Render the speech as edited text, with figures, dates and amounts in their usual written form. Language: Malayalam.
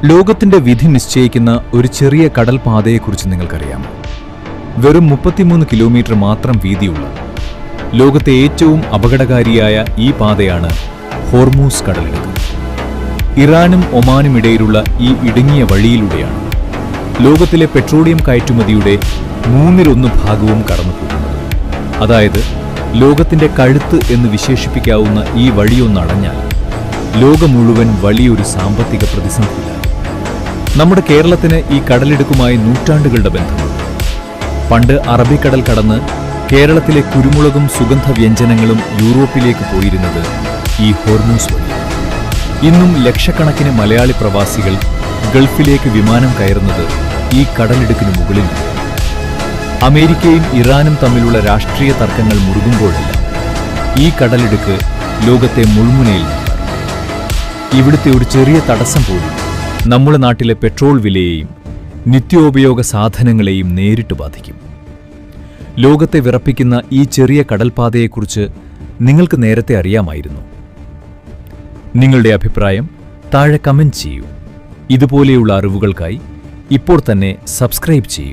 ലോകത്തിന്റെ വിധി നിശ്ചയിക്കുന്ന ഒരു ചെറിയ കടൽപാതയെക്കുറിച്ച് നിങ്ങൾക്കറിയാമോ? വെറും 33 കിലോമീറ്റർ മാത്രം വീതിയുള്ള ലോകത്തെ ഏറ്റവും അപകടകാരിയായ ഈ പാതയാണ് ഹോർമൂസ് കടലിടുക്ക്. ഇറാനും ഒമാനും ഇടയിലുള്ള ഈ ഇടുങ്ങിയ വഴിയിലൂടെയാണ് ലോകത്തിലെ പെട്രോളിയം കയറ്റുമതിയുടെ 1/3 ഭാഗവും കടന്നുപോകുന്നത്. അതായത് ലോകത്തിന്റെ കഴുത്ത് എന്ന് വിശേഷിപ്പിക്കാവുന്ന ഈ വഴിയൊന്നടഞ്ഞാൽ ലോകം മുഴുവൻ വലിയൊരു സാമ്പത്തിക പ്രതിസന്ധിയിലാണ്. നമ്മുടെ കേരളത്തിന് ഈ കടലിടുക്കുമായി നൂറ്റാണ്ടുകളുടെ ബന്ധമുണ്ട്. പണ്ട് അറബിക്കടൽ കടന്ന് കേരളത്തിലെ കുരുമുളകും സുഗന്ധവ്യഞ്ജനങ്ങളും യൂറോപ്പിലേക്ക് പോയിരുന്നത് ഈ ഹോർമൂസ് വഴി. ഇന്നും ലക്ഷക്കണക്കിന് മലയാളി പ്രവാസികൾ ഗൾഫിലേക്ക് വിമാനം കയറുന്നത് ഈ കടലിടുക്കിന് മുകളിലാണ്. അമേരിക്കയും ഇറാനും തമ്മിലുള്ള രാഷ്ട്രീയ തർക്കങ്ങൾ മുറുകുമ്പോഴെല്ലാം ഈ കടലിടുക്ക് ലോകത്തെ മുൾമുനയിൽ നിർത്താറുണ്ട്. ഇവിടുത്തെ ഒരു ചെറിയ തടസ്സം പോലും നമ്മുടെ നാട്ടിലെ പെട്രോൾ വിലയെയും നിത്യോപയോഗ സാധനങ്ങളെയും നേരിട്ട് ബാധിക്കും. ലോകത്തെ വിറപ്പിക്കുന്ന ഈ ചെറിയ കടൽപാതയെക്കുറിച്ച് നിങ്ങൾക്ക് നേരത്തെ അറിയാമായിരുന്നു. നിങ്ങളുടെ അഭിപ്രായം താഴെ കമന്റ് ചെയ്യൂ. ഇതുപോലെയുള്ള അറിവുകൾക്കായി ഇപ്പോൾ തന്നെ സബ്സ്ക്രൈബ് ചെയ്യൂ.